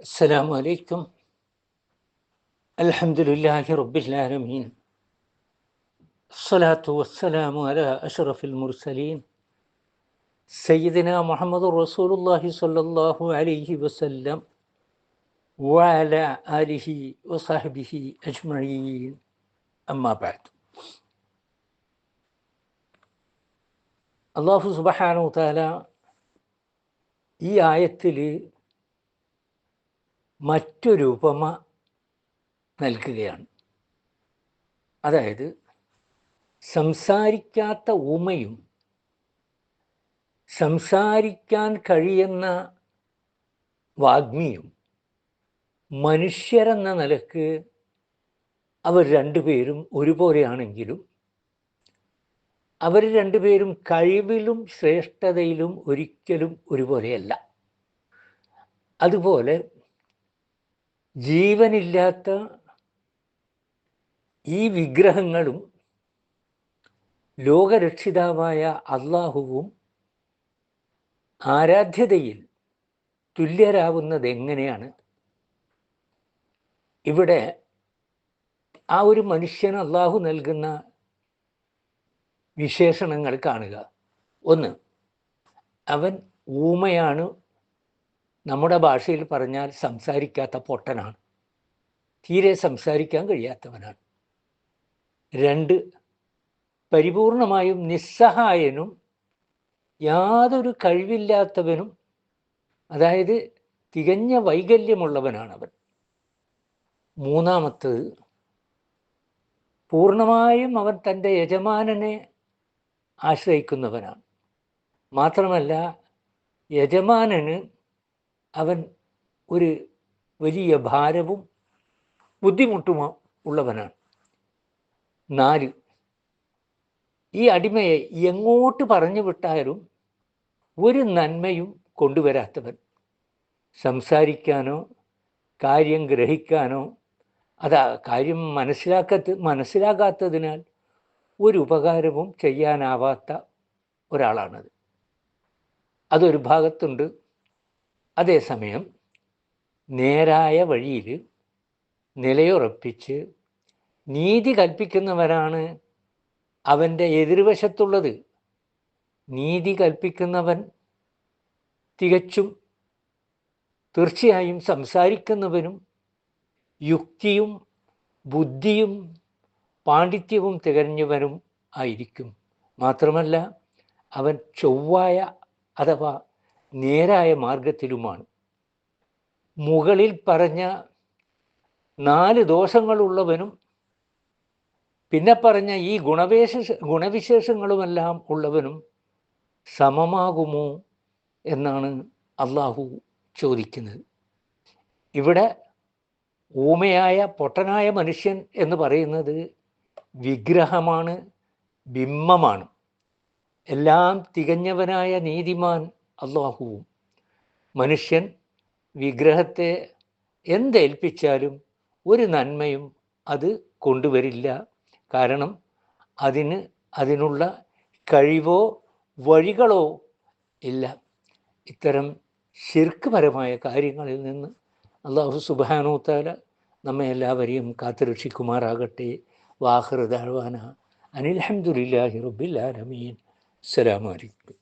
السلام عليكم. الحمد لله رب العالمين، الصلاة والسلام على أشرف المرسلين سيدنا محمد رسول الله صلى الله عليه وسلم وعلى آله وصحبه أجمعين. أما بعد. അള്ളാഹു സുബ്ഹാനഹു തആല ഈ ആയത്തിൽ മറ്റൊരു ഉപമ നൽകുകയാണ്. അതായത് സംസാരിക്കാത്ത ഊമയും സംസാരിക്കാൻ കഴിയുന്ന വാഗ്മിയും മനുഷ്യരെന്ന നിലക്ക് അവർ രണ്ടുപേരും ഒരുപോലെയാണെങ്കിലും അവർ രണ്ടുപേരും കഴിവിലും ശ്രേഷ്ഠതയിലും ഒരിക്കലും ഒരുപോലെയല്ല. അതുപോലെ ജീവനില്ലാത്ത ഈ വിഗ്രഹങ്ങളും ലോകരക്ഷിതാവായ അള്ളാഹുവും ആരാധ്യതയിൽ തുല്യരാവുന്നത് എങ്ങനെയാണ്? ഇവിടെ ആ ഒരു മനുഷ്യന് അള്ളാഹു നൽകുന്ന വിശേഷണങ്ങൾ കാണുക. ഒന്ന്, അവൻ ഊമയാണ്, നമ്മുടെ ഭാഷയിൽ പറഞ്ഞാൽ സംസാരിക്കാത്ത പൊട്ടനാണ്, തീരെ സംസാരിക്കാൻ കഴിയാത്തവനാണ്. രണ്ട്, പരിപൂർണമായും നിസ്സഹായനും യാതൊരു കഴിവില്ലാത്തവനും, അതായത് തികഞ്ഞ വൈകല്യമുള്ളവനാണവൻ. മൂന്നാമത്തത്, പൂർണ്ണമായും അവൻ തൻ്റെ യജമാനനെ ആശ്രയിക്കുന്നവനാണ്. മാത്രമല്ല യജമാനന് അവൻ ഒരു വലിയ ഭാരവും ബുദ്ധിമുട്ടും ഉള്ളവനാണ്. നാല്, ഈ അടിമയെ എങ്ങോട്ട് പറഞ്ഞു വിട്ടാലും ഒരു നന്മയും കൊണ്ടുവരാത്തവൻ, സംസാരിക്കാനോ കാര്യം ഗ്രഹിക്കാനോ കാര്യം മനസ്സിലാക്കാത്തതിനാൽ ഒരു ഉപകാരവും ചെയ്യാനാവാത്ത ഒരാളാണത്. അതൊരു ഭാഗത്തുണ്ട്. അതേസമയം നേരായ വഴിയിൽ നിലയുറപ്പിച്ച് നീതി കൽപ്പിക്കുന്നവരാണ് അവൻ്റെ എതിർവശത്തുള്ളത്. നീതി കൽപ്പിക്കുന്നവൻ തീർച്ചയായും സംസാരിക്കുന്നവനും യുക്തിയും ബുദ്ധിയും പാണ്ഡിത്യവും തികഞ്ഞവനും ആയിരിക്കും. മാത്രമല്ല അവൻ ചൊവ്വായ അഥവാ നേരായ മാർഗത്തിലുമാണ്. മുകളിൽ പറഞ്ഞ 4 ദോഷങ്ങളുള്ളവനും പിന്നെ പറഞ്ഞ ഈ ഗുണവിശേഷങ്ങളുമെല്ലാം ഉള്ളവനും സമമാകുമോ എന്നാണ് അള്ളാഹു ചോദിക്കുന്നത്. ഇവിടെ ഊമയായ പൊട്ടനായ മനുഷ്യൻ എന്ന് പറയുന്നത് വിഗ്രഹമാണ്, ബിംബമാണ്. എല്ലാം തികഞ്ഞവനായ നീതിമാൻ അള്ളാഹുവും. മനുഷ്യൻ വിഗ്രഹത്തെ എന്തേൽപ്പിച്ചാലും ഒരു നന്മയും അത് കൊണ്ടുവരില്ല. കാരണം അതിനുള്ള കഴിവോ വഴികളോ ഇല്ല. ഇത്തരം ശിർക്ക്പരമായ കാര്യങ്ങളിൽ നിന്ന് അല്ലാഹു സുബ്ഹാനഹു തആല നമ്മെ എല്ലാവരെയും കാത്തുരക്ഷിക്കുമാറാകട്ടെ. വാഖിറു ദഅ്വാനാ അനിൽ ഹംദുലില്ലാഹി റബ്ബിൽ ആലമീൻ. അസ്സലാമു അലൈക്കും.